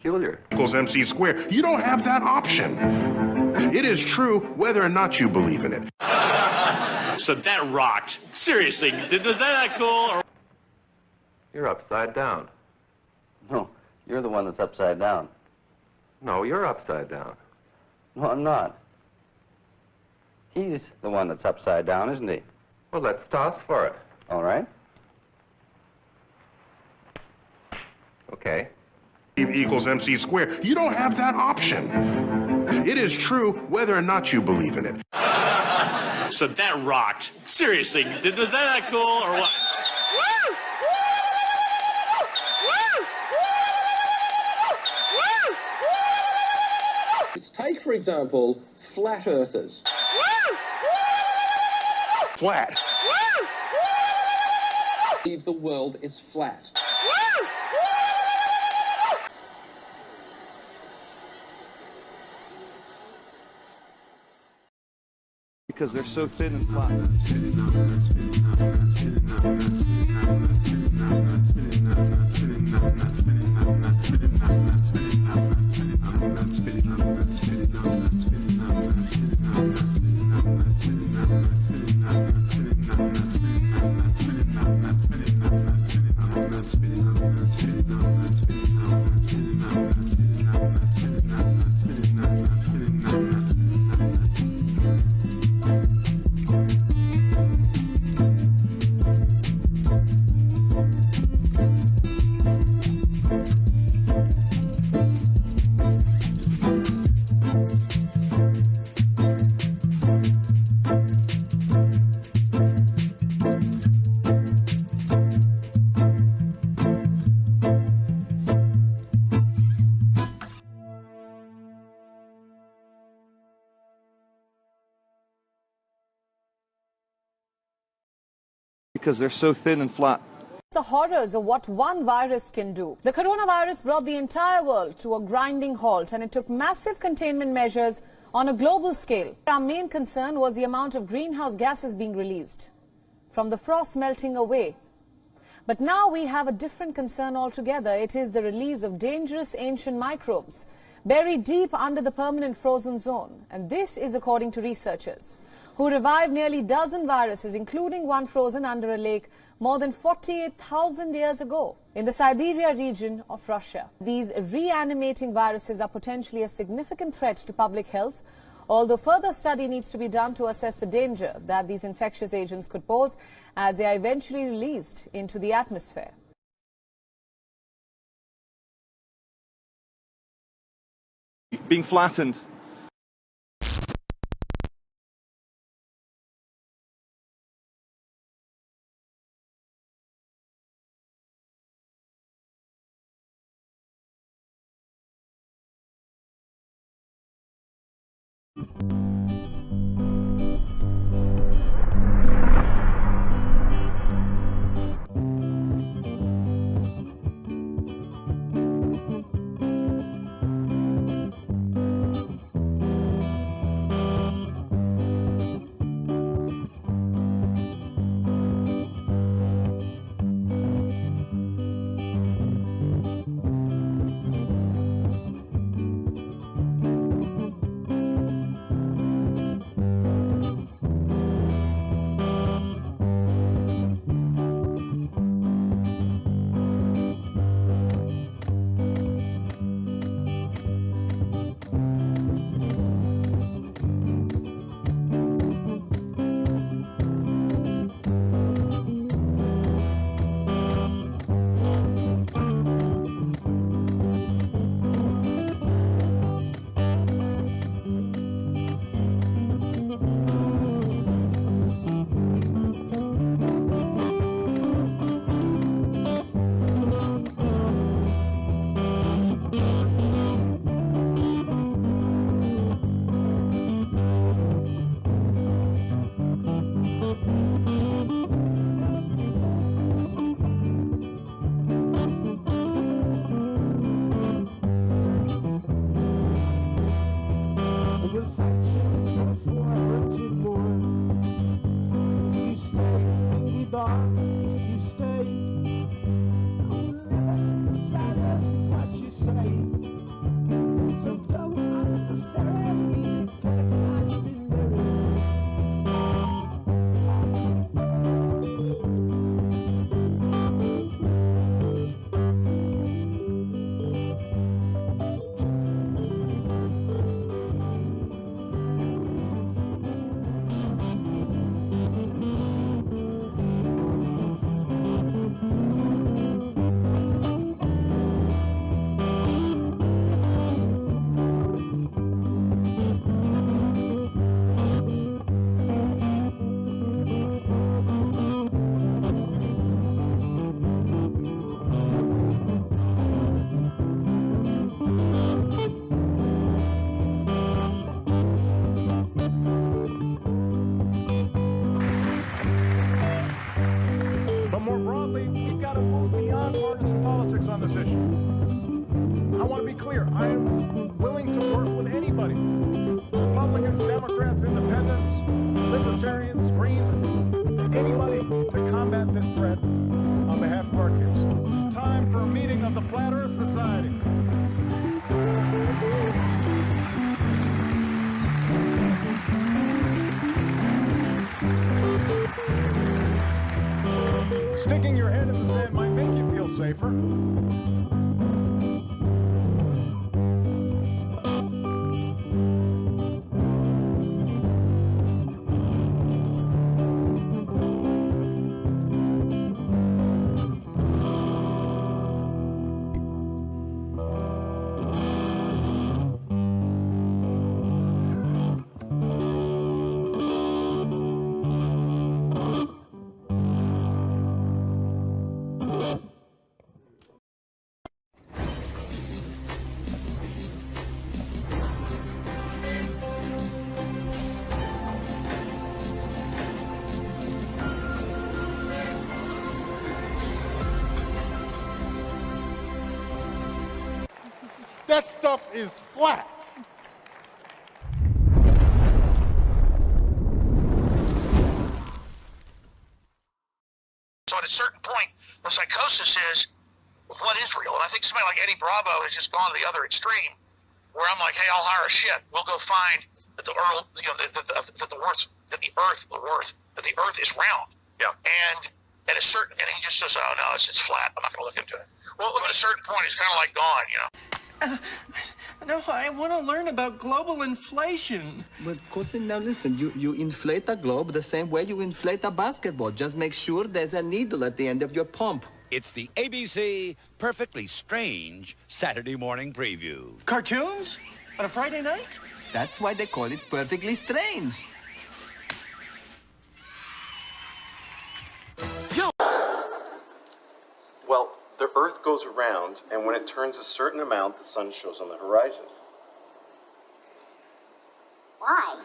peculiar. Equals MC squared. You don't have that option. It is true whether or not you believe in it. So that rocked. Seriously, was that cool? Or... You're upside down. No, you're the one that's upside down. No, you're upside down. No, I'm not. He's the one that's upside down, isn't he? Well, let's toss for it. All right. Okay. Equals MC squared. You don't have that option. It is true whether or not you believe in it. So that rocked. Seriously, was that cool or what? Take, for example, flat earthers. Flat. The world is flat. Because they're so thin and flat. Because they're so thin and flat. The horrors of what one virus can do. The coronavirus brought the entire world to a grinding halt, and it took massive containment measures on a global scale. Our main concern was the amount of greenhouse gases being released from the frost melting away. But now we have a different concern altogether. It is the release of dangerous ancient microbes buried deep under the permanent frozen zone. And this is according to researchers who revived nearly a dozen viruses, including one frozen under a lake more than 48,000 years ago in the Siberia region of Russia. These reanimating viruses are potentially a significant threat to public health, although further study needs to be done to assess the danger that these infectious agents could pose as they are eventually released into the atmosphere. Being flattened. That stuff is flat. So at a certain point, the psychosis is, what is real? And I think somebody like Eddie Bravo has just gone to the other extreme, where I'm like, hey, I'll hire a ship. We'll go find that the Earth, that the Earth is round. Yeah. And at a certain, and he just says, oh no, it's flat. I'm not going to look into it. Well, at a certain point, he's kind of like gone, you know. No, I want to learn about global inflation. But cousin, now listen, you inflate a globe the same way you inflate a basketball. Just make sure there's a needle at the end of your pump. It's the ABC Perfectly Strange Saturday morning preview. Cartoons? On a Friday night? That's why they call it Perfectly Strange. Well, the Earth goes around, and when it turns a certain amount, the sun shows on the horizon. Why?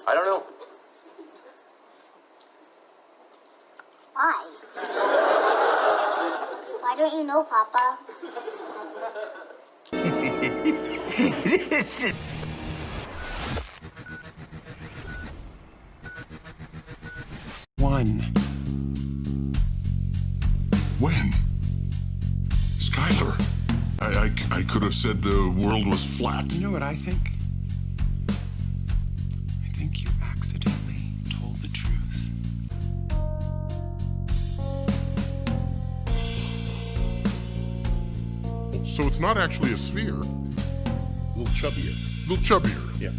I don't know. Why? Why don't you know, Papa? When? Skylar, I could have said the world was flat. You know what I think? I think you accidentally told the truth. So it's not actually a sphere. A little chubbier. A little chubbier. Yeah.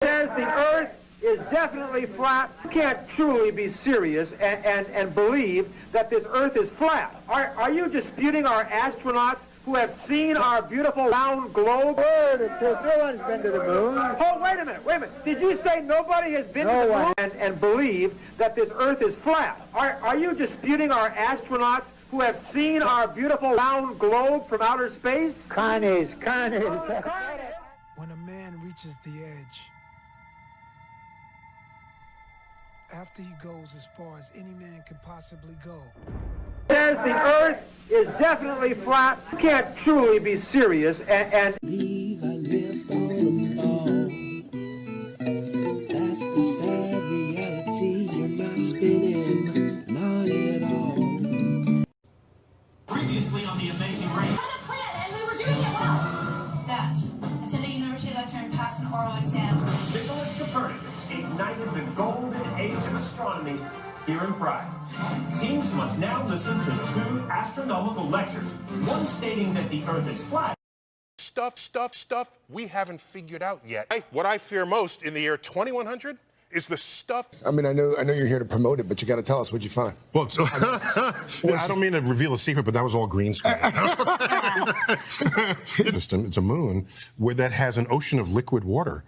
Says the Earth is definitely flat. You can't truly be serious and believe that this Earth is flat. Are you disputing our astronauts who have seen our beautiful round globe? No one's been to the moon. Oh, wait a minute. Did you say nobody has been to the moon and believe that this Earth is flat? Are you disputing our astronauts who have seen our beautiful round globe from outer space? Carnies. When a man reaches the edge, after he goes as far as any man can possibly go. Says the Earth is definitely flat. You can't truly be serious and Leave, I lived on a ball. That's the sad reality. You're not spinning, not at all. Previously on The Amazing Race. We had a plan and we were doing it well. That, until the university lecture and passed an oral exam. Nicholas Copernicus ignited the golden age of astronomy here in Prague. Teams must now listen to 2 astronomical lectures, one stating that the Earth is flat. Stuff we haven't figured out yet. What I fear most in the year 2100 is the stuff. I mean, I know you're here to promote it, but you got to tell us what you find. Well, so I don't mean to reveal a secret, but that was all green screen. System, it's a moon that has an ocean of liquid water.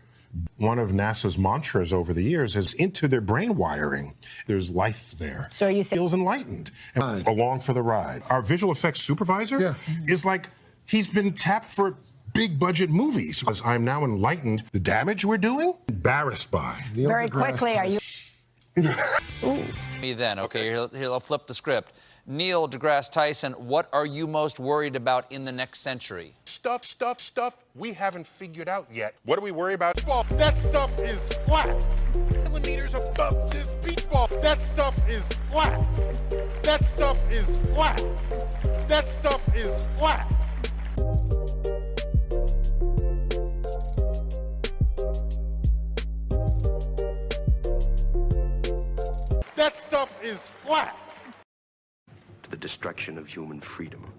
One of NASA's mantras over the years is into their brain wiring. There's life there. So you say feels enlightened and along for the ride. Our visual effects supervisor is like he's been tapped for big budget movies. As I'm now enlightened, the damage we're doing, embarrassed by. very quickly, are you? Me then, okay, here I'll flip the script. Neil deGrasse Tyson, what are you most worried about in the next century? Stuff we haven't figured out yet. What do we worry about? That stuff is flat. Millimeters above this beach ball. That stuff is flat. That stuff is flat. That stuff is flat. That stuff is flat. To the destruction of human freedom.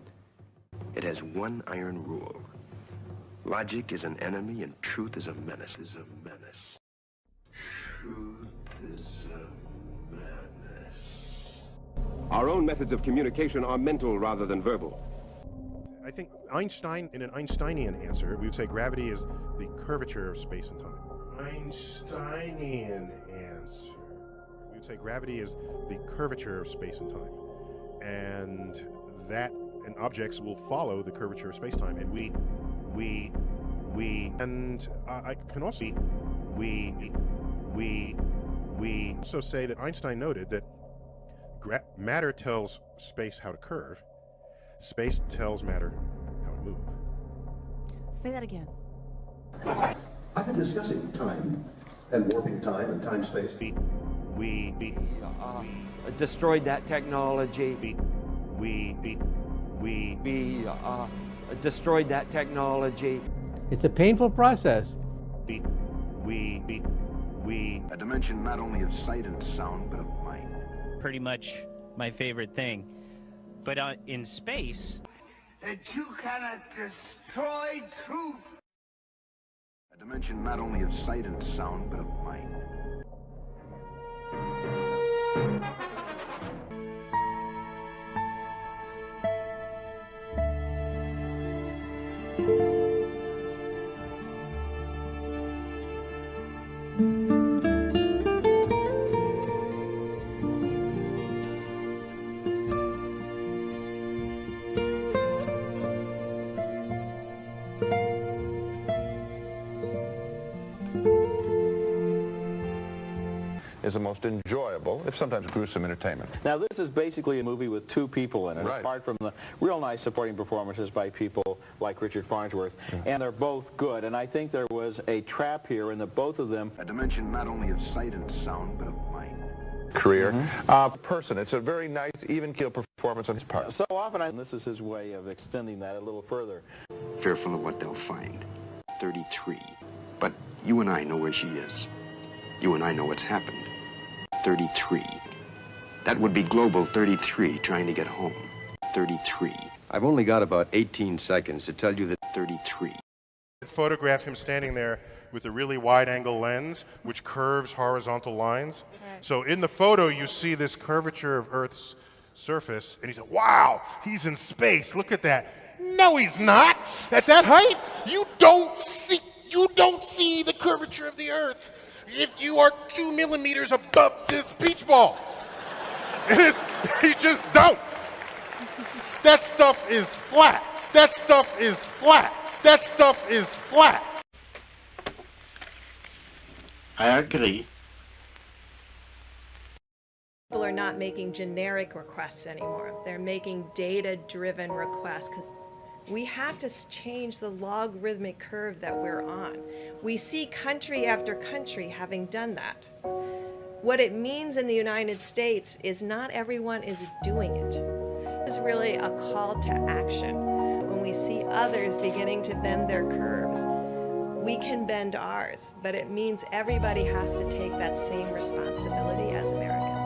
It has one iron rule. Logic is an enemy and truth is a menace. Truth is a menace. Our own methods of communication are mental rather than verbal. I think Einstein, in an Einsteinian answer, we would say gravity is the curvature of space and time. Einsteinian answer. We would say gravity is the curvature of space and time, and objects will follow the curvature of space-time, and I can also we also say that Einstein noted that matter tells space how to curve, space tells matter how to move. Say that again. I've been discussing time and warping time and time-space. We destroyed that technology. We destroyed that technology. It's a painful process. A dimension not only of sight and sound, but of mind. Pretty much my favorite thing. But in space... That you cannot destroy truth. A dimension not only of sight and sound, but of mind. Is the most enjoyable, if sometimes gruesome, entertainment. Now, this is basically a movie with two people in it, Right. apart from the real nice supporting performances by people like Richard Farnsworth. And they're both good, and I think there was a trap here in that both of them... A dimension not only of sight and sound, but of mind. Career. Person. It's a very nice, even-keel performance on his part. So often, and this is his way of extending that a little further. Fearful of what they'll find. 33. But you and I know where she is. You and I know what's happened. 33. That would be Global 33 trying to get home. 33. I've only got about 18 seconds to tell you that 33. Photograph him standing there with a really wide-angle lens, which curves horizontal lines. So in the photo, you see this curvature of Earth's surface, and he said, "Wow, he's in space. Look at that." No, he's not. At that height, you don't see the curvature of the Earth if you are 2 millimeters above this beach ball. You just don't. That stuff is flat. That stuff is flat. That stuff is flat. I agree. People are not making generic requests anymore. They're making data-driven requests because we have to change the logarithmic curve that we're on. We see country after country having done that. What it means in the United States is not everyone is doing it. It's really a call to action. When we see others beginning to bend their curves, we can bend ours, but it means everybody has to take that same responsibility as Americans.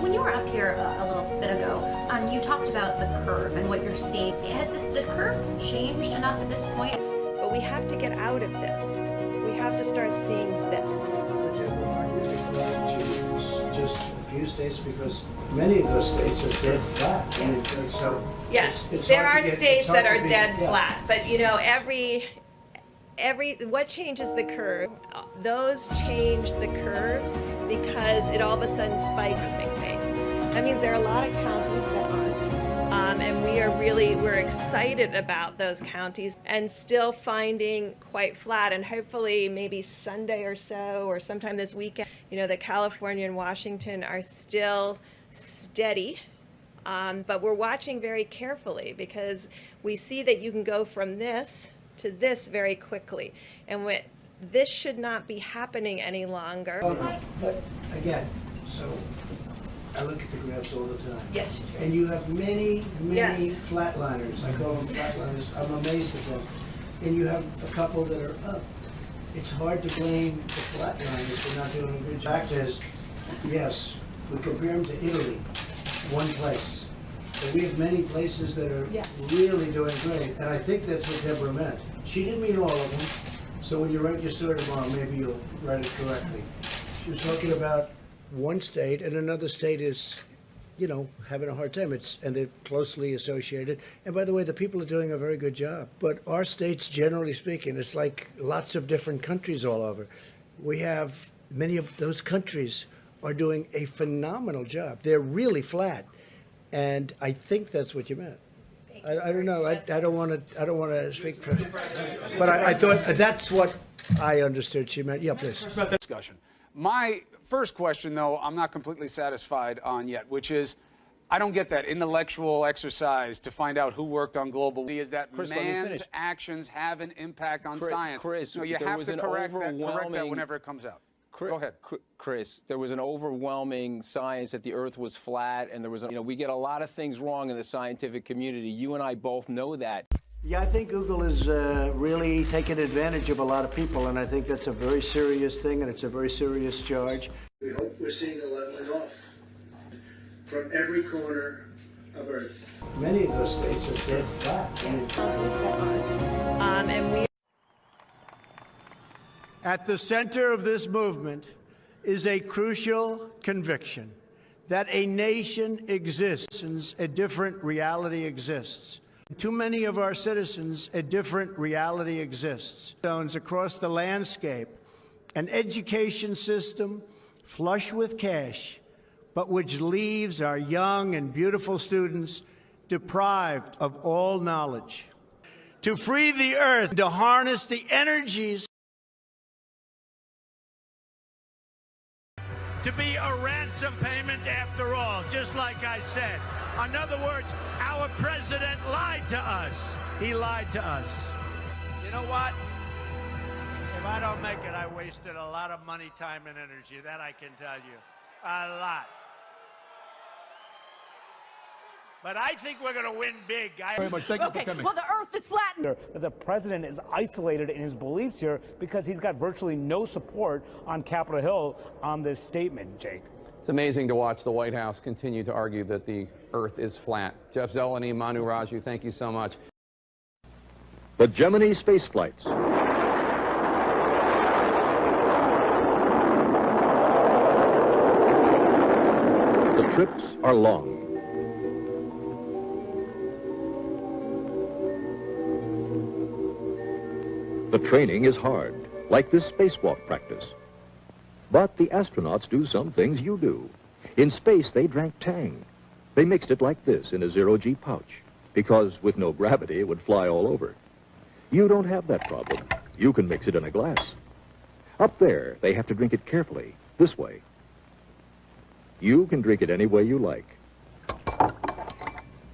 When you were up here a little bit ago, you talked about the curve and what you're seeing. Has the curve changed enough at this point? But we have to get out of this. We have to start seeing this. Just a few states, because many of those states are dead flat. Yes. I mean, so yes, it's there hard are to get- states it's hard that to are be- dead yeah. flat, but you know, what changes the curve? Those change the curves because it all of a sudden spikes a big face. That means there are a lot of counties that aren't, and we're excited about those counties and still finding quite flat, and hopefully maybe Sunday or so or sometime this weekend, you know, that California and Washington are still steady. But we're watching very carefully because we see that you can go from this to this very quickly, and this should not be happening any longer. But again, so I look at the graphs all the time. Yes. And you have many Yes. flatliners. I call them flatliners. I'm amazed at them. And you have a couple that are up. It's hard to blame the flatliners for not doing a good job. The fact is, yes, we compare them to Italy, one place. But we have many places that are really doing great. And I think that's what Deborah meant. She didn't mean all of them. So when you write your story tomorrow, maybe you'll write it correctly. She was talking about one state, and another state is having a hard time. And they're closely associated. And by the way, the people are doing a very good job. But our states, generally speaking, it's like lots of different countries all over. We have many of those countries are doing a phenomenal job. They're really flat. And I think that's what you meant. I don't know. I don't want to speak for, but I thought that's what I understood she meant. Yeah, please. Discussion. My first question, though, I'm not completely satisfied on yet, which is, I don't get that intellectual exercise to find out who worked on global. Is that man's actions have an impact on science? Chris, no, you have to correct that whenever it comes out. Go ahead. Chris, there was an overwhelming science that the Earth was flat, and there was, we get a lot of things wrong in the scientific community. You and I both know that. Yeah, I think Google is really taking advantage of a lot of people, and I think that's a very serious thing, and it's a very serious charge. We hope we're seeing a leveling off from every corner of Earth. Many of those states are dead flat. And we. At the center of this movement is a crucial conviction that a nation exists, a different reality exists. Too many of our citizens, a different reality exists. Across the landscape, an education system flush with cash, but which leaves our young and beautiful students deprived of all knowledge. To free the Earth, to harness the energies, to be a ransom payment after all, just like I said. In other words, our president lied to us. He lied to us. You know what? If I don't make it, I wasted a lot of money, time, and energy. That I can tell you. A lot. But I think we're going to win big. Very much. Thank you for coming. Well, the Earth is flattened. The president is isolated in his beliefs here because he's got virtually no support on Capitol Hill on this statement, Jake. It's amazing to watch the White House continue to argue that the Earth is flat. Jeff Zeleny, Manu Raju, thank you so much. The Gemini space flights. The trips are long. The training is hard, like this spacewalk practice. But the astronauts do some things you do. In space, they drank Tang. They mixed it like this in a zero-G pouch, because with no gravity, it would fly all over. You don't have that problem. You can mix it in a glass. Up there, they have to drink it carefully, this way. You can drink it any way you like.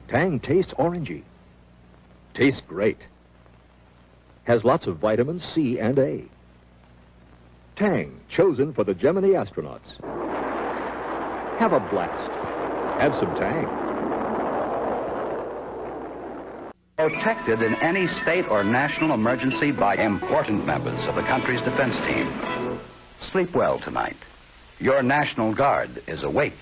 Tang tastes orangey. Tastes great. Has lots of vitamins C and A. Tang, chosen for the Gemini astronauts. Have a blast. Have some Tang. Protected in any state or national emergency by important members of the country's defense team. Sleep well tonight. Your National Guard is awake.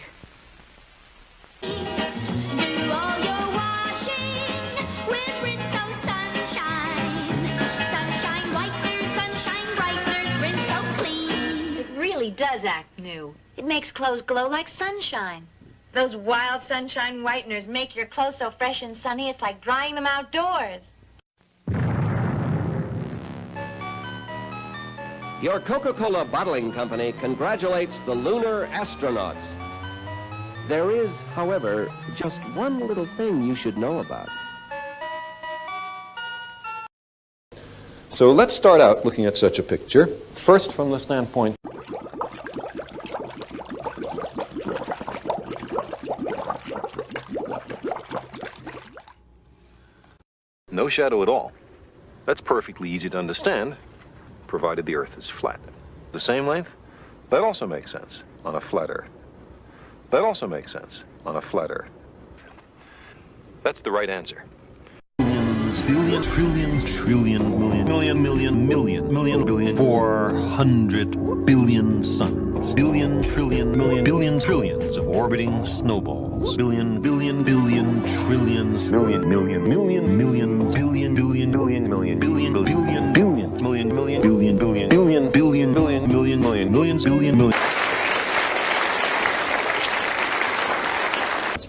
Does act new. It makes clothes glow like sunshine. Those wild sunshine whiteners make your clothes so fresh and sunny it's like drying them outdoors. Your Coca-Cola bottling company congratulates the lunar astronauts. There is, however, just one little thing you should know about. So let's start out looking at such a picture, first from the standpoint no shadow at all. That's perfectly easy to understand, provided the Earth is flat. The same length? That also makes sense on a flat Earth. That also makes sense on a flat Earth. That's the right answer. Billion, trillion, trillion, million, 400 billion suns. Billion, trillion, billion, trillions of orbiting snowballs. Billion, trillions. Million, billion, million, million, billion, million, million, million, millions, billion, million.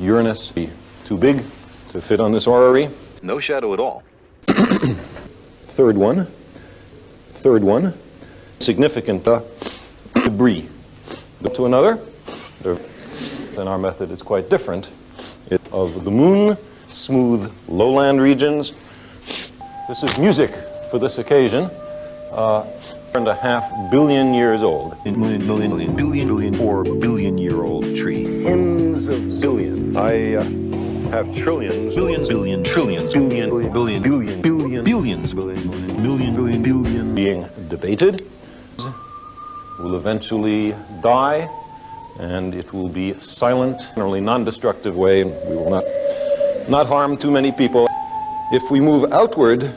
Uranus be too big to fit on this orrery? No shadow at all. Third one, significant debris. To another, and our method is quite different. Of the moon, smooth lowland regions. This is music for this occasion. 4.5 billion years old. 4 billion year old tree. Tens of billions. I have trillions, billions, billion, trillions, billion, billion, billion, billion, billions, billion, million, billion, billion being debated. Will eventually die, and it will be silent, generally non-destructive way, and we will not harm too many people. If we move outward,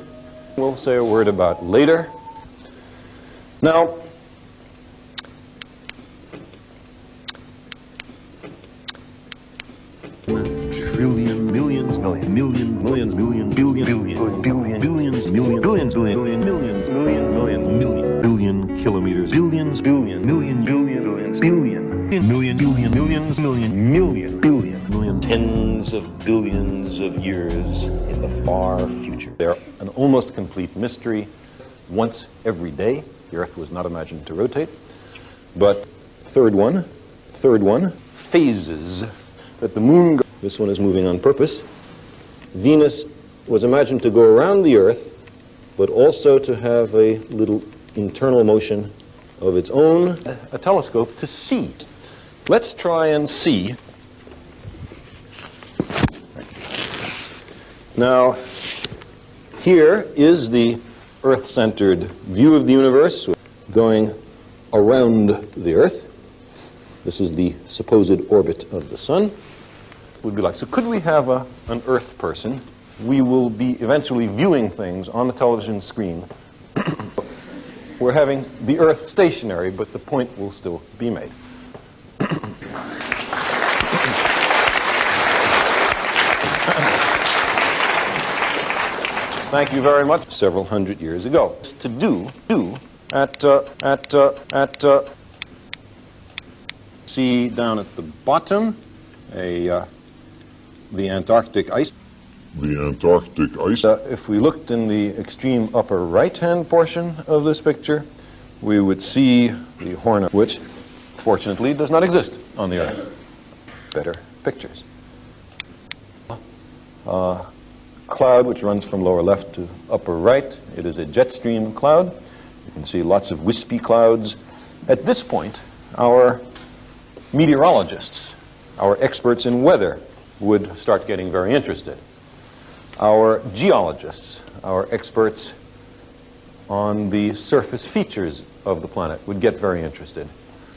we'll say a word about later. Now, trillion, millions, million, million, millions, million, billion, billion, billion, billions, million, billions, billion, millions, million, million, million, billion kilometers, billions, billion, million, billion, billions, billion, million, billion, millions, million, million, billion, million, tens of billions of years in the far future. They're an almost complete mystery. Once every day, the Earth was not imagined to rotate. But third one, phases that the moon, this one is moving on purpose. Venus was imagined to go around the Earth, but also to have a little internal motion of its own, a telescope to see. Let's try and see. Now, here is the Earth-centered view of the universe going around the Earth. This is the supposed orbit of the sun. Would be like, so could we have an Earth person? We will be eventually viewing things on the television screen. We're having the Earth stationary, but the point will still be made. Thank you very much. Several hundred years ago. To do see down at the bottom the Antarctic ice. The Antarctic ice. If we looked in the extreme upper right-hand portion of this picture, we would see the Horn, which fortunately does not exist on the Earth. Better pictures. Cloud which runs from lower left to upper right. It is a jet stream cloud. You can see lots of wispy clouds. At this point, our meteorologists, our experts in weather, would start getting very interested. Our geologists, our experts on the surface features of the planet, would get very interested.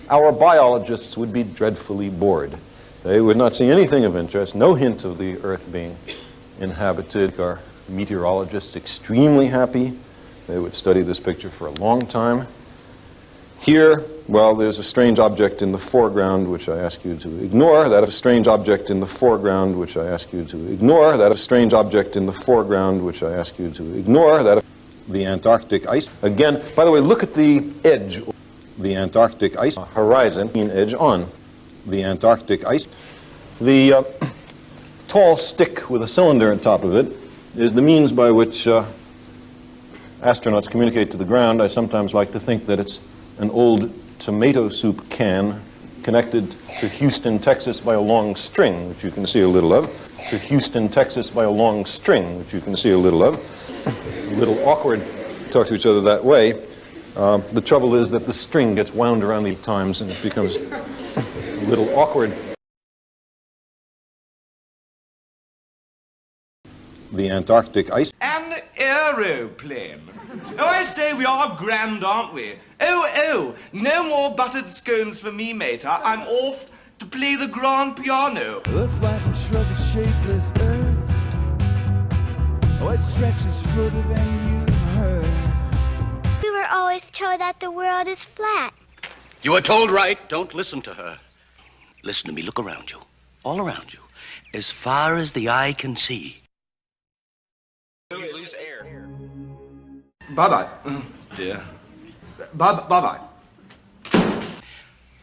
Our biologists would be dreadfully bored. They would not see anything of interest, no hint of the Earth being inhabited. Our meteorologists extremely happy. They would study this picture for a long time. Here, well, there's a strange object in the foreground which I ask you to ignore. That is a strange object in the foreground which I ask you to ignore. That is a strange object in the foreground which I ask you to ignore. That is the Antarctic ice. Again, by the way, look at the edge. The Antarctic ice horizon, edge on. The Antarctic ice. The tall stick with a cylinder on top of it is the means by which astronauts communicate to the ground. I sometimes like to think that it's an old tomato soup can connected to Houston, Texas by a long string, which you can see a little of. To Houston, Texas by a long string, which you can see a little of. A little awkward to talk to each other that way. The trouble is that the string gets wound around the times and it becomes a little awkward. The Antarctic ice. An aeroplane. Oh, I say, we are grand, aren't we? Oh, no more buttered scones for me, mater. I'm off to play the grand piano. The flat and shrubby shapeless earth. Oh, it stretches further than you've heard. We were always told that the world is flat. You were told right. Don't listen to her. Listen to me. Look around you. All around you. As far as the eye can see. You lose air. Bye-bye. Oh, dear. Bye-bye.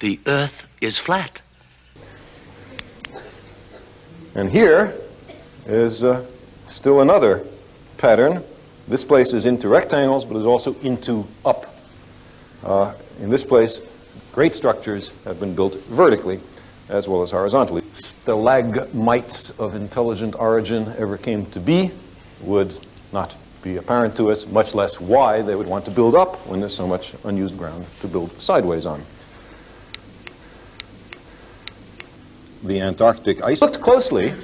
The Earth is flat. And here is still another pattern. This place is into rectangles, but is also into up. In this place, great structures have been built vertically as well as horizontally. Stalagmites of intelligent origin ever came to be would not be apparent to us, much less why they would want to build up when there's so much unused ground to build sideways on. The Antarctic ice. Looked closely,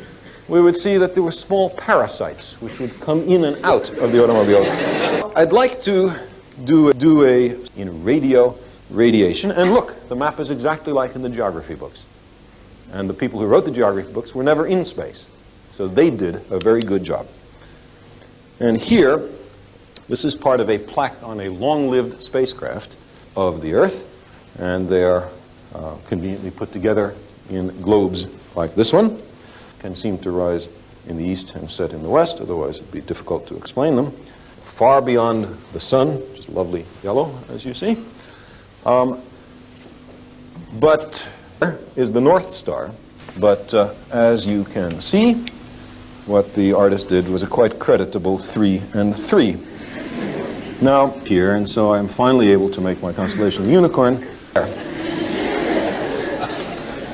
we would see that there were small parasites which would come in and out of the automobiles. I'd like to do a in radiation, and look, the map is exactly like in the geography books. And the people who wrote the geography books were never in space, so they did a very good job. And here, this is part of a plaque on a long-lived spacecraft of the Earth, and they are conveniently put together in globes like this one. Can seem to rise in the east and set in the west, otherwise it would be difficult to explain them. Far beyond the sun, which is lovely yellow, as you see. But is the North Star. But as you can see, what the artist did was a quite creditable 3 and 3. Now, here, and so I'm finally able to make my constellation of Unicorn.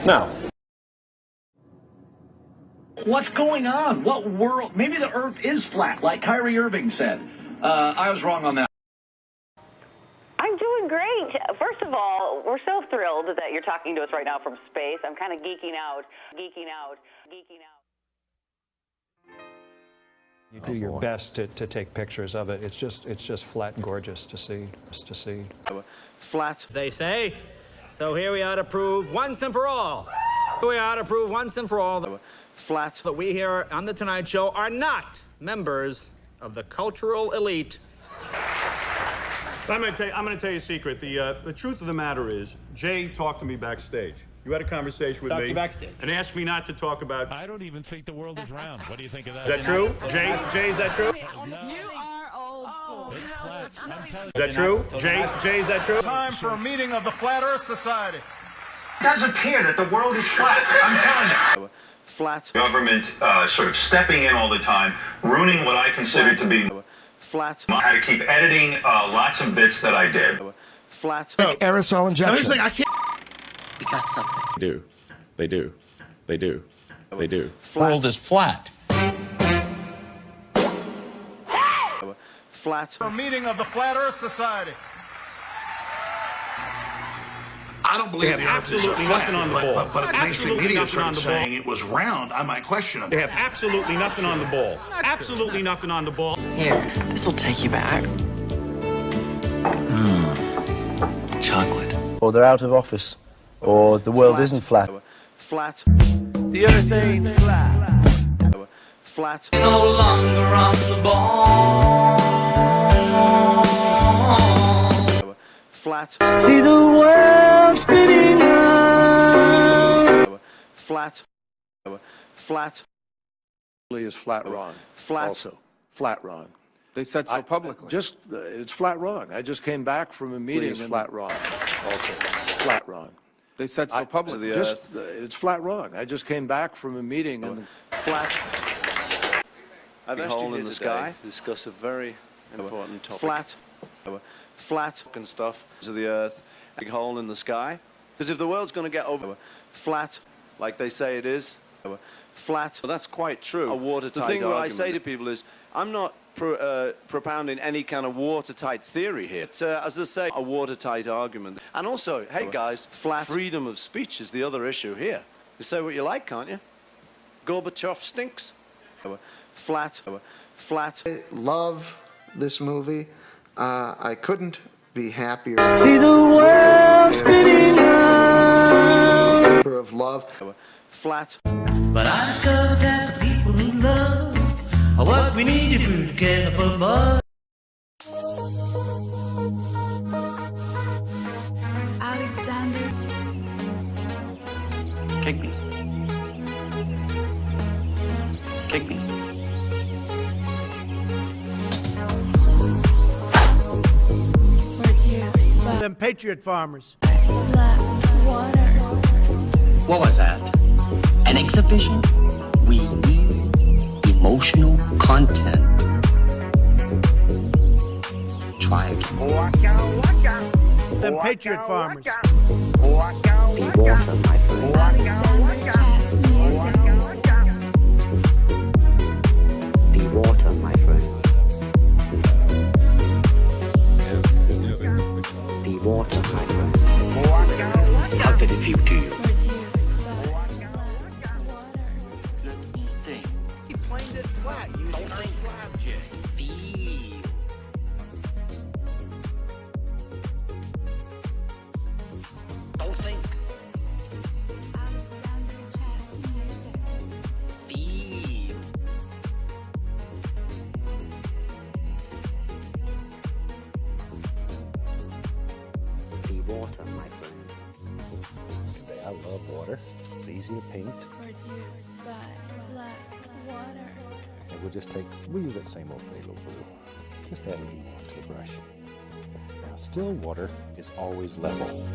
Now, what's going on? What world? Maybe the Earth is flat, like Kyrie Irving said. I was wrong on that. I'm doing great. First of all, we're so thrilled that you're talking to us right now from space. I'm kind of geeking out. You do your best to take pictures of it. It's just flat gorgeous to see. Flat, they say. So here we are to prove once and for all. We are to prove once and for all flat that we here on The Tonight Show are not members of the cultural elite. I'm going to tell you a secret. The truth of the matter is, Jay talked to me backstage. You had a conversation with me backstage and asked me not to talk about. I don't even think the world is round. What do you think of that? Is that true, Jay? Is that true? You are old school. It's flat. Is that true, Jay? Is that true? Time for a meeting of the Flat Earth Society. It doesn't care that the world is flat. I'm telling you. Flat. Government sort of stepping in all the time, ruining what I consider to be flat. I had to keep editing lots of bits that I did. Flat. Aerosol injections. No, I can't. You got something. They do. The world is flat. Flat. For a meeting of the Flat Earth Society. I don't believe they have absolutely nothing on the ball. But if mainstream media started saying it was round, I might question them. They have absolutely nothing on the ball. Absolutely nothing on the ball. Here, this will take you back. Chocolate. Or they're out of office. Or the world isn't flat. Flat. The earth ain't flat. Flat. No longer on the ball. Flat. See the world spinning round. Flat. Flat. Is flat wrong. Flat. Also, flat wrong. They said so publicly. It's flat wrong. I just came back from a meeting. It's flat wrong. Also, flat wrong. They said so publicly. It's flat wrong. I just came back from a meeting and flat. I've asked you here the sky to discuss a very important topic. Flat. Flat and stuff of the Earth. Big hole in the sky. Because if the world's going to get over flat, like they say it is, flat. Well, that's quite true. A watertight The thing argument. what I say to people is, I'm not propounding any kind of watertight theory here. It's, as I say, a watertight argument. And also, hey guys, freedom of speech is the other issue here. You say what you like, can't you? Gorbachev stinks. Flat. I love this movie. I couldn't be happier. See the world spinning round. A labor of love. Flat. But I discovered that the people who love are what we need if we get up above. Alexander. Kick me. Kick me. Them patriot farmers. Black water. What was that? An exhibition? We need emotional content. Try again. Them Patriot farmers. Be water, my friend. Be water, my friend. Be water, my friend. How did it feel to you? He planed it flat. You don't think flat, Jay. Feel. Don't think. Feel. Be water, my friend. Today I love water. It's easy to paint. Produced by black water. And we'll use that same old Play-Doh blue. Just add a little more to the brush. Now, still water is always level.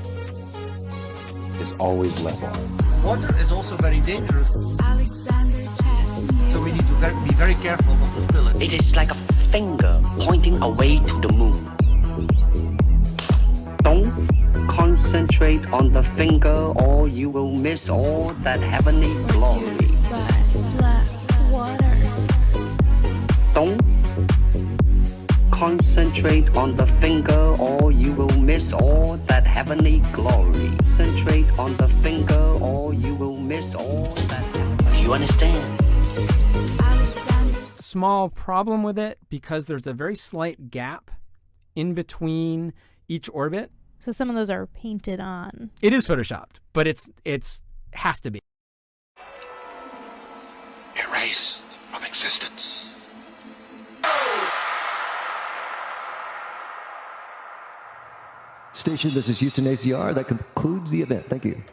Water is also very dangerous. Alexander Chess. So we need to be very careful not to spill it. It is like a finger pointing away to the moon. Don't concentrate on the finger or you will miss all that heavenly glory. Produced by black water. Don't concentrate on the finger or you will miss all that heavenly glory. Concentrate on the finger or you will miss all that heavenly. Do you understand? Small problem with it because there's a very slight gap in between each orbit. So some of those are painted on. It is photoshopped, but it's has to be. Erase from existence. Station, this is Houston ACR. That concludes the event. Thank you.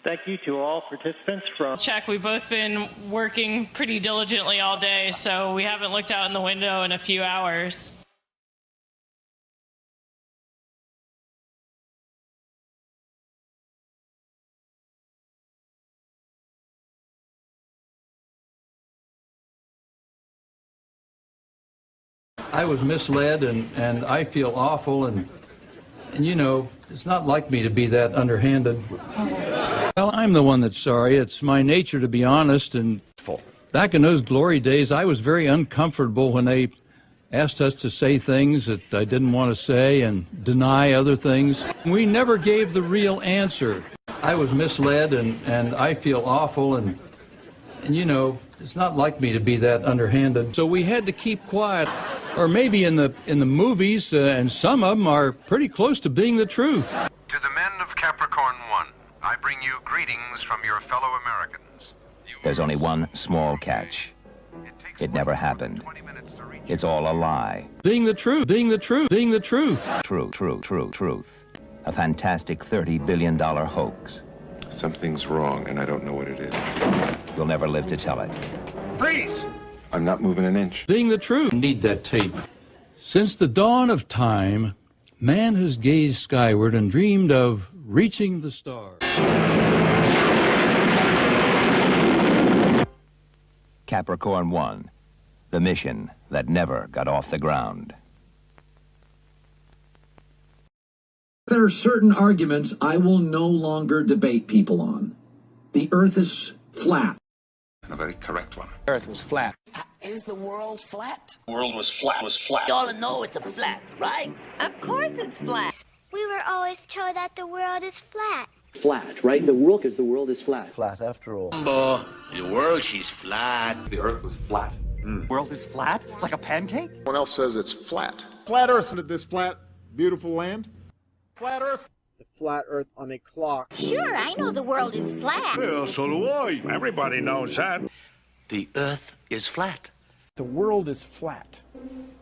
Thank you to all participants from... Check, we've both been working pretty diligently all day, so we haven't looked out in the window in a few hours. I was misled, and I feel awful, and you know, it's not like me to be that underhanded. Well, I'm the one that's sorry. It's my nature to be honest, and back in those glory days, I was very uncomfortable when they asked us to say things that I didn't want to say and deny other things. We never gave the real answer. I was misled, and I feel awful, and you know, it's not like me to be that underhanded. So we had to keep quiet. Or maybe in the movies, and some of them are pretty close to being the truth. To the men of Capricorn 1, I bring you greetings from your fellow Americans. There's only one small catch. It never happened. It's all a lie. Being the truth, being the truth, being the truth. Truth. A fantastic $30 billion hoax. Something's wrong, and I don't know what it is. You'll never live to tell it. Freeze! I'm not moving an inch. Being the truth. Need that tape. Since the dawn of time, man has gazed skyward and dreamed of reaching the stars. Capricorn 1, the mission that never got off the ground. There are certain arguments I will no longer debate people on. The Earth is flat. And a very correct one. Earth was flat. Is the world flat? The world was flat. Y'all know it's a flat, right? Of course it's flat. We were always told that the world is flat. Flat, right? The world is flat. Flat after all. The world, she's flat. The Earth was flat. World is flat? Like a pancake? Someone else says it's flat. Flat Earth into this flat, beautiful land. Flat Earth. The flat Earth on a clock. Sure, I know the world is flat. Well, so do I. Everybody knows that. The Earth is flat. The world is flat.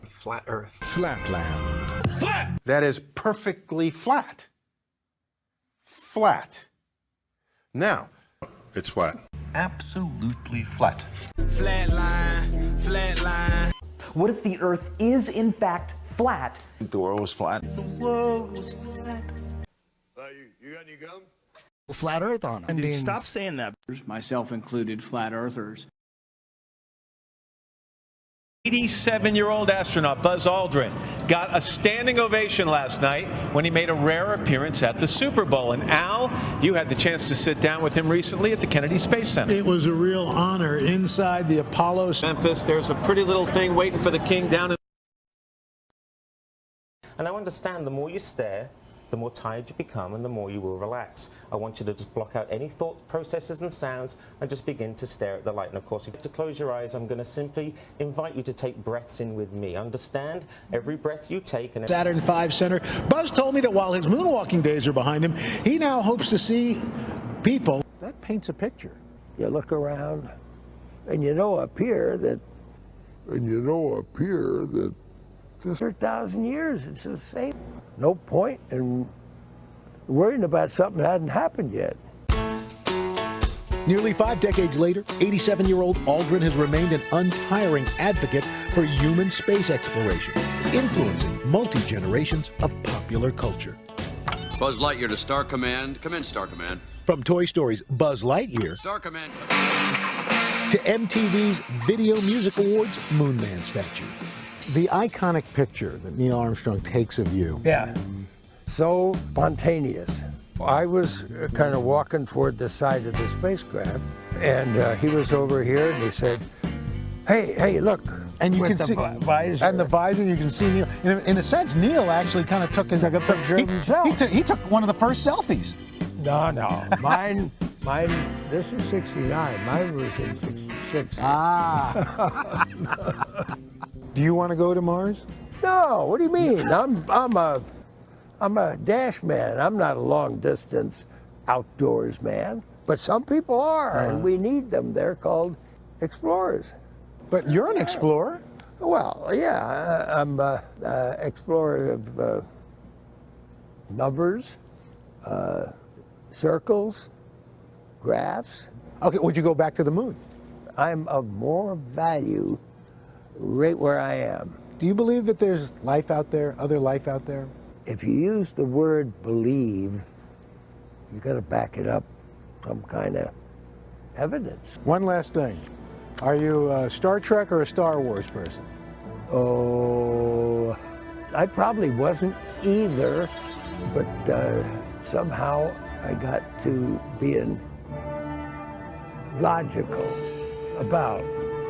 Flat Earth. Flatland. Flat! That is perfectly flat. Flat. Now, It's flat. Absolutely flat. Flatline. What if the Earth is, in fact, flat? The world was flat. The world was flat. You got any gum? Flat Earth on them. Dude, stop saying that. Myself included, flat earthers. 87-year-old astronaut Buzz Aldrin got a standing ovation last night when he made a rare appearance at the Super Bowl. And Al, you had the chance to sit down with him recently at the Kennedy Space Center. It was a real honor inside the Apollo. Memphis, there's a pretty little thing waiting for the king down in... And I understand the more you stare, the more tired you become and the more you will relax. I want you to just block out any thought processes and sounds and just begin to stare at the light. And of course, if you have to close your eyes, I'm going to simply invite you to take breaths in with me. Understand? Every breath you take... and Saturn V Center. Buzz told me that while his moonwalking days are behind him, he now hopes to see people. That paints a picture. You look around and you know up here that... Just 1,000 years, it's the same. No point in worrying about something that hadn't happened yet. Nearly 5 decades later, 87-year-old Aldrin has remained an untiring advocate for human space exploration, influencing multi-generations of popular culture. Buzz Lightyear to Star Command. Come in, Star Command. From Toy Story's Buzz Lightyear Star Command. to MTV's Video Music Awards Moonman statue. The iconic picture that Neil Armstrong takes of you. Yeah, so spontaneous. I was kind of walking toward the side of the spacecraft, and he was over here, and he said, hey, look. And you can see, visor. and the visor, you can see Neil. In a sense, Neil actually kind of took a picture of himself. He took one of the first selfies. No, mine, this is 69, mine was in 66. Ah. Do you want to go to Mars? No, what do you mean? I'm a dash man. I'm not a long distance outdoors man. But some people are, and we need them. They're called explorers. But you're an explorer. Well, yeah, I'm an explorer of numbers, circles, graphs. Okay, would you go back to the moon? I'm of more value right where I am. Do you believe that there's life out there, other life out there? If you use the word believe, you got to back it up some kind of evidence. One last thing. Are you a Star Trek or a Star Wars person? Oh, I probably wasn't either, but somehow I got to being logical about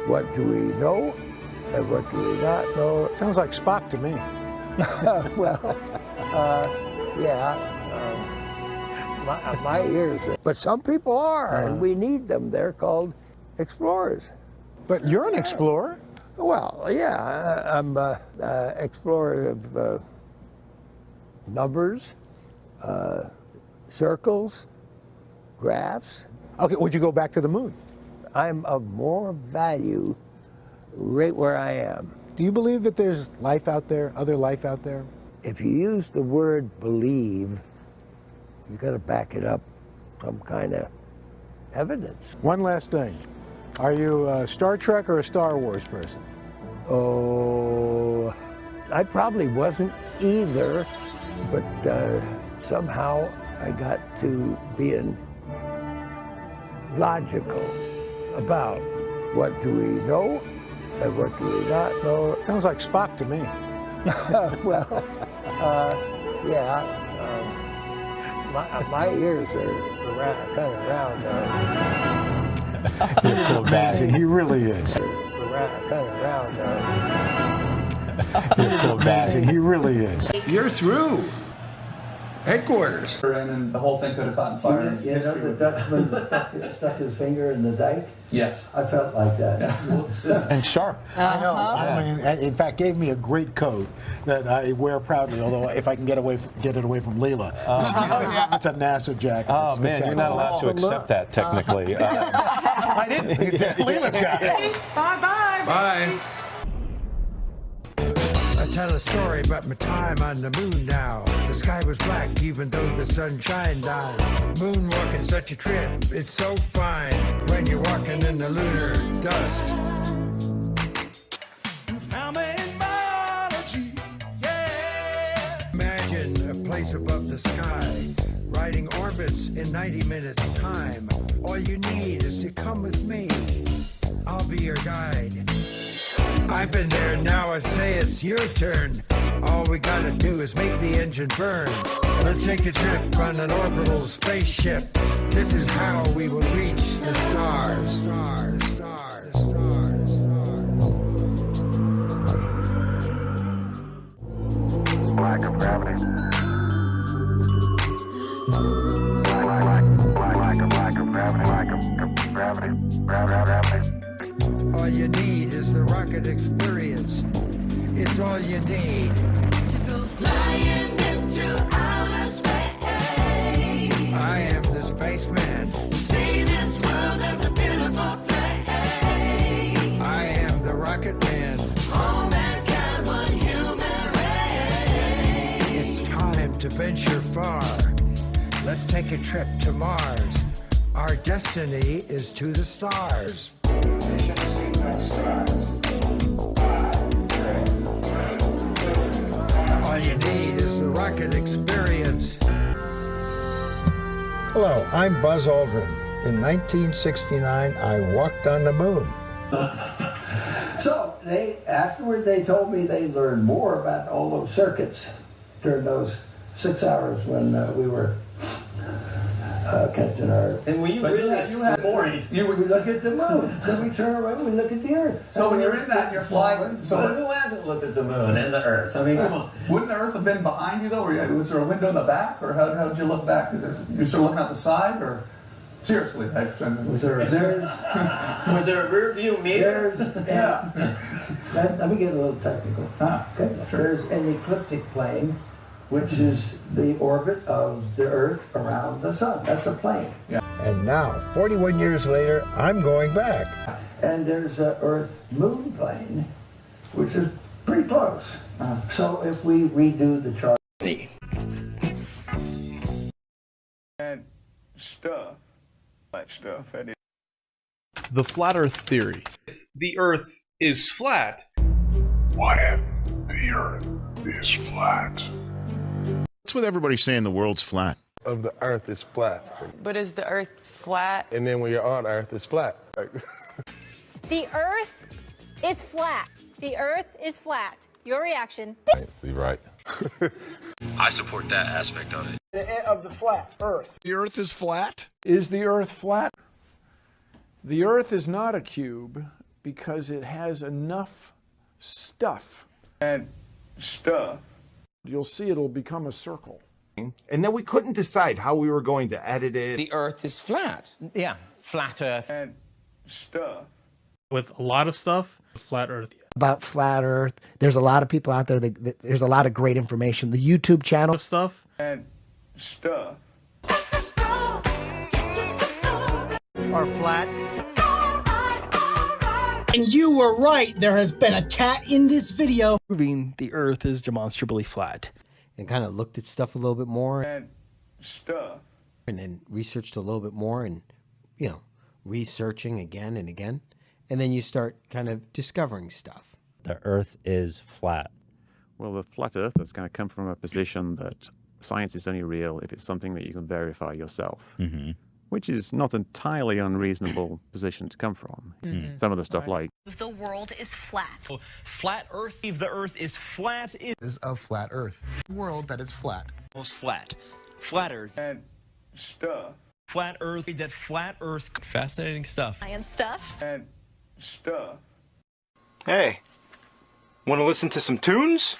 what do we know and what do we not know. Sounds like Spock to me. Well, yeah, my ears are. But some people are, and we need them. They're called explorers. But you're an explorer. Well, yeah, I'm an explorer of numbers, circles, graphs. Okay, would you go back to the moon? I'm of more value right where I am. Do you believe that there's life out there, other life out there? If you use the word believe, you got to back it up some kind of evidence. One last thing. Are you a Star Trek or a Star Wars person? Oh, I probably wasn't either, but somehow I got to being logical about what do we know and what do we not know. Sounds like Spock to me. Well, yeah, my ears are kind of round. You're so amazing. He really is. Kind of round. You're so amazing. He really is. You're through. Headquarters. And then the whole thing could have caught on fire. You know, the Dutchman stuck his finger in the dike? Yes. I felt like that. And sharp. I know. I mean, in fact, gave me a great coat that I wear proudly, although if I can get it away from Leela. It's a NASA jacket. Oh, man, you're not allowed to accept that, technically. I didn't. Leela's got it. Bye-bye. Bye. I tell a story about my time on the moon now. The sky was black even though the sun shined down. Moonwalking such a trip, it's so fine when you're walking in the lunar dust. Found me in biology, yeah. Imagine a place above the sky, riding orbits in 90 minutes time. All you need is to come with me. I'll be your guide. I've been there, now I say it's your turn. All we gotta do is make the engine burn. Let's take a trip on an orbital spaceship. This is how we will reach the stars. Stars, stars, stars, stars. Lack of gravity. Lack of gravity. Gravity. All you need is the rocket experience. It's all you need. To go flying into outer space. I am the spaceman. See this world as a beautiful place. I am the rocket man. All mankind, one human race. It's time to venture far. Let's take a trip to Mars. Our destiny is to the stars. Mission sequence starts. 5, 3, 2, 1. All you need is the rocket experience. Hello, I'm Buzz Aldrin. In 1969, I walked on the moon. So afterward they told me they learned more about all those circuits during those 6 hours when we were catching our... And were you really boring? We look at the moon, then we turn around, we look at the Earth. So when you're in that, you're flying. So who hasn't looked at the moon and the Earth? I mean, come on. Wouldn't the Earth have been behind you though? Or was there a window in the back, or how did you look back? You sort of looking out the side, or seriously? Was there a rear view mirror? Yeah. Let me get a little technical. Okay. Sure. There's an ecliptic plane, which is the orbit of the Earth around the sun. That's a plane. Yeah. And now, 41 years later, I'm going back. And there's an Earth-Moon plane, which is pretty close. So if we redo the chart... And stuff. Like stuff. The flat Earth theory. The Earth is flat. What if the Earth is flat? What's with everybody saying the world's flat? Of the Earth is flat. But is the Earth flat? And then when you're on Earth, it's flat. The Earth is flat. The Earth is flat. Your reaction? See, right. I support that aspect of it. Of the flat Earth. The Earth is flat? Is the Earth flat? The Earth is not a cube because it has enough stuff. And stuff. You'll see it'll become a circle. And then we couldn't decide how we were going to edit it. The Earth is flat. Yeah, flat Earth. And stuff. With a lot of stuff, flat Earth. About flat Earth, there's a lot of people out there that there's a lot of great information. The YouTube channel stuff and stuff are flat. And you were right. There has been a cat in this video. Proving the Earth is demonstrably flat. And kind of looked at stuff a little bit more. And stuff. And then researched a little bit more and, you know, researching again and again. And then you start kind of discovering stuff. The Earth is flat. Well, the flat Earth has kind of come from a position that science is only real if it's something that you can verify yourself. Mm-hmm. Which is not entirely unreasonable position to come from. Mm-hmm. Some of the stuff like the world is flat. So, flat Earth, if the Earth is flat, is a flat Earth. World that is flat. Most flat. Flat Earth. And stuff. Flat Earth, that flat Earth. Fascinating stuff. Science stuff. And stuff. Hey, want to listen to some tunes?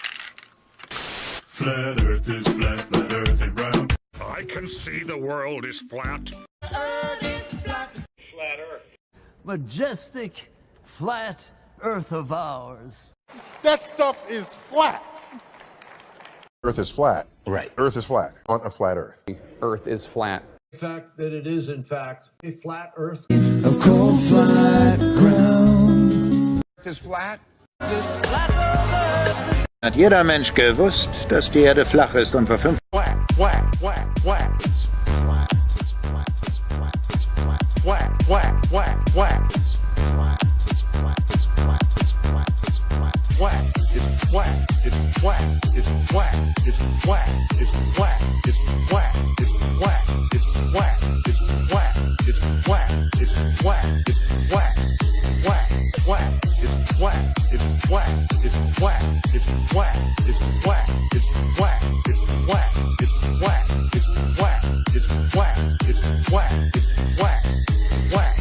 Flat Earth is flat, flat Earth is round. I can see the world is flat. Earth is flat. Flat Earth. Majestic, flat Earth of ours. That stuff is flat. Earth is flat. Right. Earth is flat on a flat Earth. Earth is flat. The fact that it is, in fact, a flat Earth. Of cold, flat ground. Earth is flat. This flat Earth. Hat jeder Mensch gewusst, dass die Erde flach ist und vor 5... Flat, flat, flat, flat. It's flat, it's flat, it's flat, it's flat. Flat, flat, flat, flat. It's flat, it's flat, it's flat, it's flat, it's flat. Flat, it's flat, it's flat. It's whack. It's whack. It's whack. It's whack. It's whack. It's whack. It's whack. It's whack. It's whack. It's whack. Whack. Whack. It's whack. It's whack. It's whack. It's whack. It's whack. It's whack. It's whack. It's whack. It's whack. It's whack. It's whack. It's whack. Whack.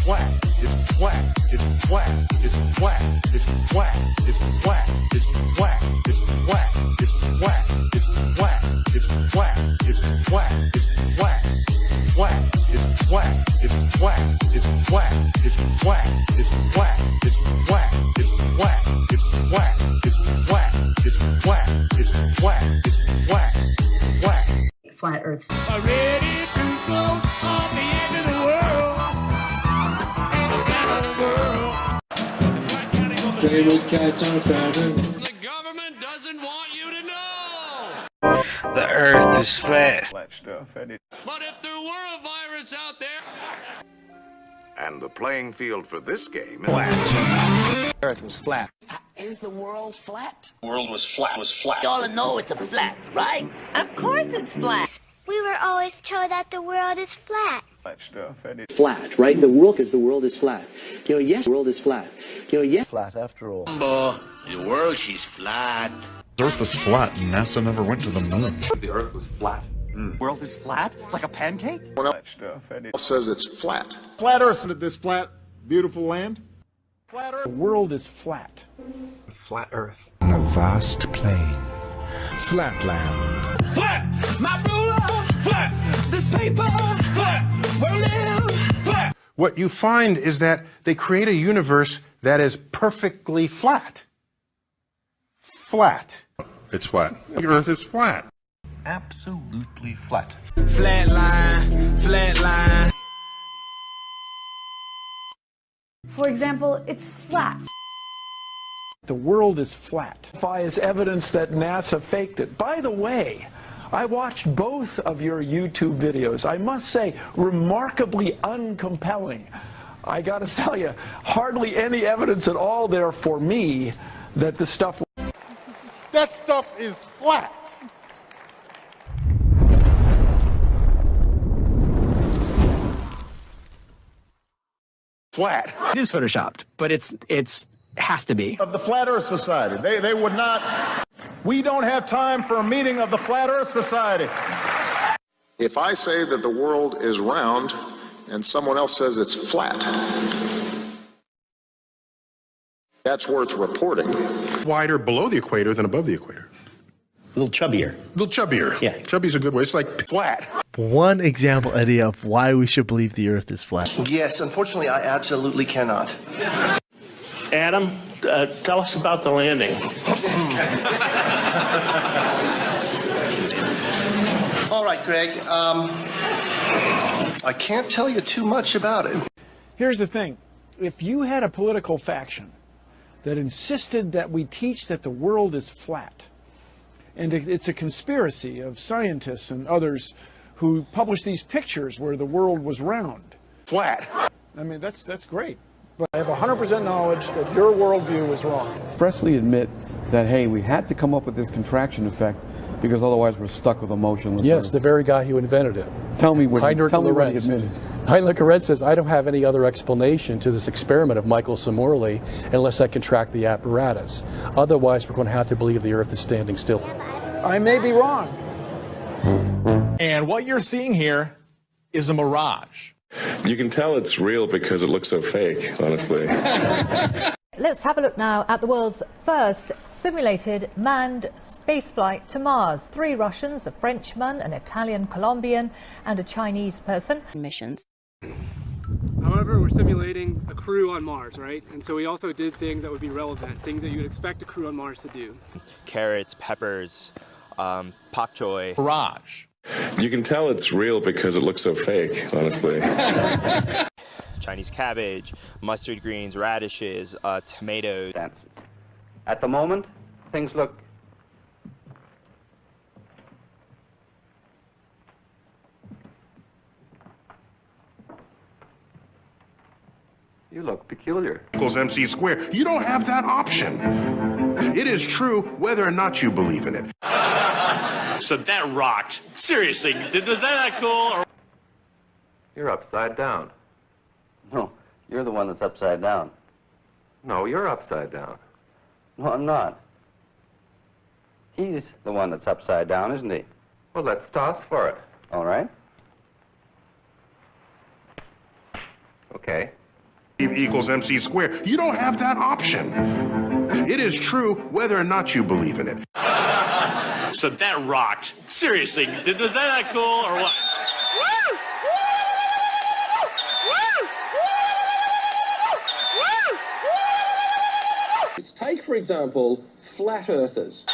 Whack. It's whack. It's whack. It's whack. It's whack. It's whack. It's whack. It's whack. It's whack. It's whack. It's whack. It's whack. It's whack. Whack. It's whack. It's whack. It's whack. It's whack. It's whack. It's whack. It's whack. It's whack. It's whack. It's whack. It's whack. It's whack. Whack. Flat Earth. Ready to go on the edge of the world. The government doesn't want you to know. The Earth is flat. Flat stuff, and it. But if there were a virus out there. And the playing field for this game is Flat. Earth was flat. Is the world flat? The world was flat. Was flat. Y'all know it's a flat, right? Of course it's flat. We were always told that the world is flat. Flat stuff, and it. Flat, right? The world is flat. You know, yes, the world is flat. You know, yes. Flat after all. the world, she's flat. The Earth is flat, and NASA never went to the moon. The Earth was flat. World is flat? Like a pancake? Flat stuff, and it. Says it's flat. Flat Earth into this flat, beautiful land. The world is flat. Flat Earth. On a vast plain. Flatland. Flat! My ruler! Flat! This paper! Flat! We're live! Flat! What you find is that they create a universe that is perfectly flat. Flat. It's flat. The Earth is flat. Absolutely flat. Flat line! Flat line! For example, it's flat. The world is flat. Is evidence that NASA faked it. By the way, I watched both of your YouTube videos. I must say, remarkably uncompelling. I got to tell you, hardly any evidence at all there for me that the stuff. That stuff is flat. Flat. It is photoshopped, but it has to be. Of the Flat Earth Society. They would not. We don't have time for a meeting of the Flat Earth Society. If I say that the world is round and someone else says it's flat, that's worth reporting. Wider below the equator than above the equator. A little chubbier. A little chubbier. Yeah. Chubby's a good way. It's like flat. One example, Eddie, of why we should believe the Earth is flat. Yes, unfortunately, I absolutely cannot. Adam, tell us about the landing. All right, Greg. I can't tell you too much about it. Here's the thing. If you had a political faction that insisted that we teach that the world is flat, and it's a conspiracy of scientists and others who publish these pictures where the world was round. Flat. I mean, that's great. But I have 100% knowledge that your worldview is wrong. Expressly admit that, hey, we had to come up with this contraction effect because otherwise we're stuck with a motionless Yes, Earth. the very guy who invented it. Tell me what he Lorenz. admitted. Heinrich Lorenz says, I don't have any other explanation to this experiment of Michael Somorley unless I contract the apparatus. Otherwise, we're going to have to believe the Earth is standing still. I may be wrong. And what you're seeing here is a mirage. You can tell it's real because it looks so fake, honestly. Let's have a look now at the world's first simulated manned spaceflight to Mars. 3 Russians, a Frenchman, an Italian Colombian, and a Chinese person. Missions. However, we're simulating a crew on Mars, right? And so we also did things that would be relevant, things that you would expect a crew on Mars to do. Carrots, peppers, pak choy. Mirage. You can tell it's real because it looks so fake, honestly. Chinese cabbage, mustard greens, radishes, tomatoes. At the moment, things look You look peculiar. Equals MC squared. You don't have that option. It is true whether or not you believe in it. So that rocked. Seriously, was that cool? Or... You're upside down. No, you're the one that's upside down. No, you're upside down. No, I'm not. He's the one that's upside down, isn't he? Well, let's toss for it. All right. Okay. Equals MC squared. You don't have that option. It is true whether or not you believe in it. So that rocked. Seriously, was that cool or what? Take, for example, flat earthers.